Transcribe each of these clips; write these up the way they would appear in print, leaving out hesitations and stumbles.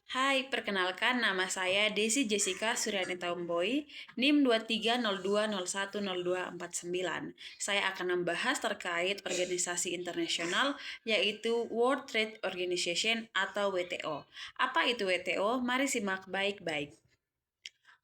Hai, perkenalkan nama saya Desi Jessica Suryani Tomboy, NIM 2302010249. Saya akan membahas terkait organisasi internasional yaitu World Trade Organization atau WTO. Apa itu WTO? Mari simak baik-baik.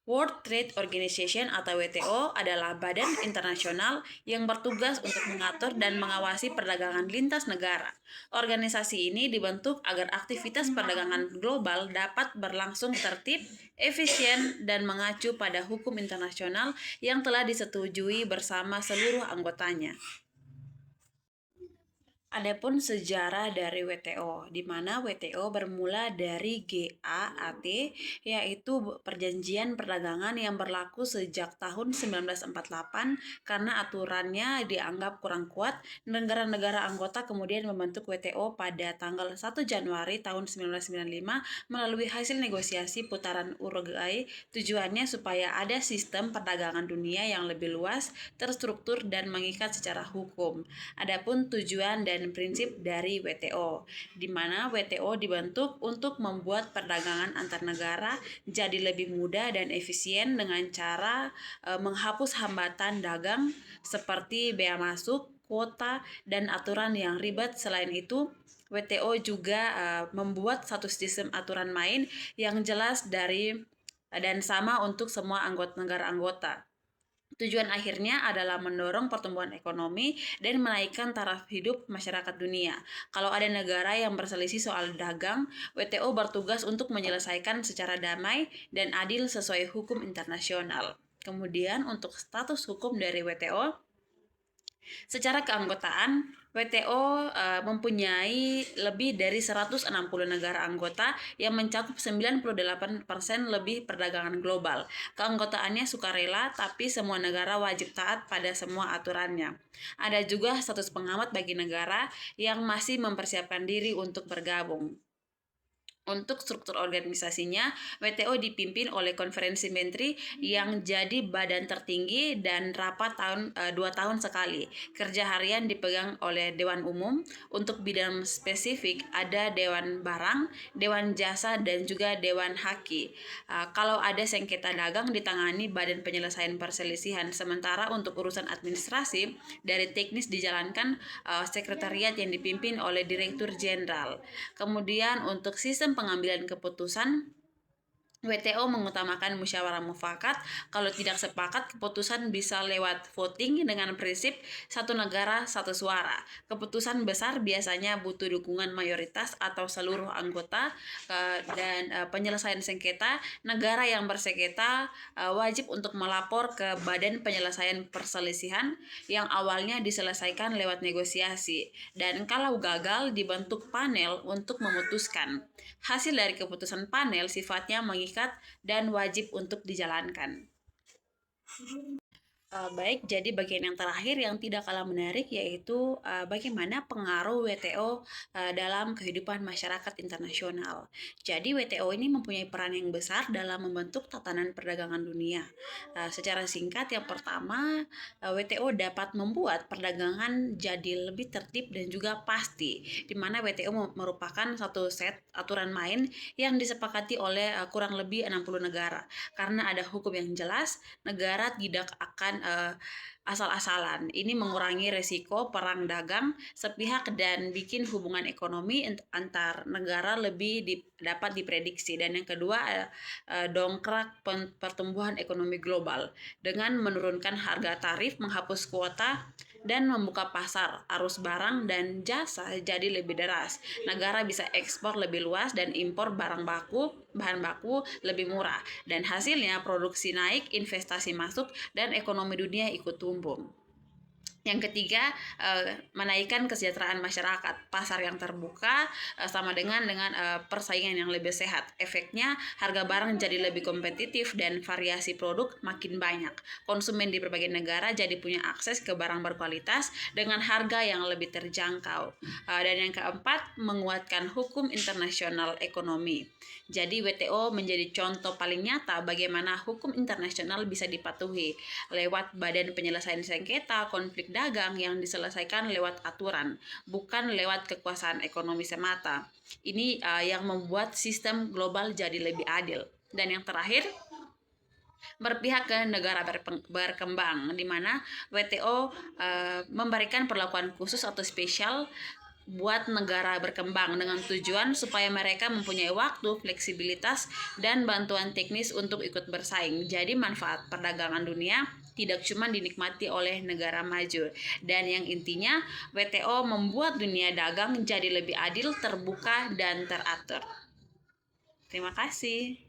World Trade Organization atau WTO adalah badan internasional yang bertugas untuk mengatur dan mengawasi perdagangan lintas negara. Organisasi ini dibentuk agar aktivitas perdagangan global dapat berlangsung tertib, efisien, dan mengacu pada hukum internasional yang telah disetujui bersama seluruh anggotanya. Adapun sejarah dari WTO, di mana WTO bermula dari GATT, yaitu Perjanjian Perdagangan yang berlaku sejak tahun 1948 karena aturannya dianggap kurang kuat. Negara-negara anggota kemudian membentuk WTO pada tanggal 1 Januari tahun 1995 melalui hasil negosiasi putaran Uruguay. Tujuannya supaya ada sistem perdagangan dunia yang lebih luas, terstruktur, dan mengikat secara hukum. Adapun tujuan dan prinsip dari WTO, di mana WTO dibentuk untuk membuat perdagangan antar negara jadi lebih mudah dan efisien dengan cara menghapus hambatan dagang seperti bea masuk, kuota, dan aturan yang ribet. Selain itu, WTO juga membuat satu sistem aturan main yang jelas dan sama untuk semua negara anggota. Tujuan akhirnya adalah mendorong pertumbuhan ekonomi dan menaikkan taraf hidup masyarakat dunia. Kalau ada negara yang berselisih soal dagang, WTO bertugas untuk menyelesaikan secara damai dan adil sesuai hukum internasional. Kemudian untuk status hukum dari WTO, secara keanggotaan, WTO mempunyai lebih dari 160 negara anggota yang mencakup 98% lebih perdagangan global. Keanggotaannya sukarela, tapi semua negara wajib taat pada semua aturannya. Ada juga status pengamat bagi negara yang masih mempersiapkan diri untuk bergabung. Untuk struktur organisasinya, WTO dipimpin oleh konferensi menteri yang jadi badan tertinggi dan rapat 2 tahun sekali. Kerja harian dipegang oleh Dewan Umum. Untuk bidang spesifik ada Dewan Barang, Dewan Jasa, dan juga Dewan Haki. Kalau ada sengketa dagang ditangani Badan Penyelesaian Perselisihan. Sementara untuk urusan administrasi dari teknis dijalankan sekretariat yang dipimpin oleh Direktur Jenderal. Kemudian untuk sistem pengambilan keputusan, WTO mengutamakan musyawarah mufakat. Kalau tidak sepakat, keputusan bisa lewat voting dengan prinsip satu negara satu suara. Keputusan besar biasanya butuh dukungan mayoritas atau seluruh anggota, dan penyelesaian sengketa, negara yang bersengketa wajib untuk melapor ke Badan Penyelesaian Perselisihan yang awalnya diselesaikan lewat negosiasi, dan kalau gagal dibentuk panel untuk memutuskan. Hasil dari keputusan panel sifatnya mengikat dan wajib untuk dijalankan. Baik, jadi bagian yang terakhir yang tidak kalah menarik yaitu bagaimana pengaruh WTO dalam kehidupan masyarakat internasional. Jadi WTO ini mempunyai peran yang besar dalam membentuk tatanan perdagangan dunia. Secara singkat, yang pertama, WTO dapat membuat perdagangan jadi lebih tertib dan juga pasti, di mana WTO merupakan satu set aturan main yang disepakati oleh kurang lebih 60 negara. Karena ada hukum yang jelas, negara tidak akan asal-asalan. Ini mengurangi resiko perang dagang sepihak dan bikin hubungan ekonomi antar negara lebih dapat diprediksi. Dan yang kedua, dongkrak pertumbuhan ekonomi global dengan menurunkan harga tarif, menghapus kuota, dan membuka pasar arus barang dan jasa jadi lebih deras. Negara bisa ekspor lebih luas dan impor bahan baku lebih murah, dan hasilnya produksi naik, investasi masuk, dan ekonomi dunia ikut tumbuh. Yang ketiga, menaikkan kesejahteraan masyarakat. Pasar yang terbuka sama dengan persaingan yang lebih sehat. Efeknya, harga barang jadi lebih kompetitif dan variasi produk makin banyak. Konsumen di berbagai negara jadi punya akses ke barang berkualitas dengan harga yang lebih terjangkau. Dan yang keempat, menguatkan hukum internasional ekonomi. Jadi WTO menjadi contoh paling nyata bagaimana hukum internasional bisa dipatuhi lewat Badan Penyelesaian Sengketa, konflik dagang yang diselesaikan lewat aturan, bukan lewat kekuasaan ekonomi semata. Ini yang membuat sistem global jadi lebih adil. Dan yang terakhir, berpihak ke negara berkembang, di mana WTO memberikan perlakuan khusus atau spesial buat negara berkembang dengan tujuan supaya mereka mempunyai waktu, fleksibilitas, dan bantuan teknis untuk ikut bersaing. Jadi manfaat perdagangan dunia tidak cuma dinikmati oleh negara maju. Dan yang intinya, WTO membuat dunia dagang jadi lebih adil, terbuka, dan teratur. Terima kasih.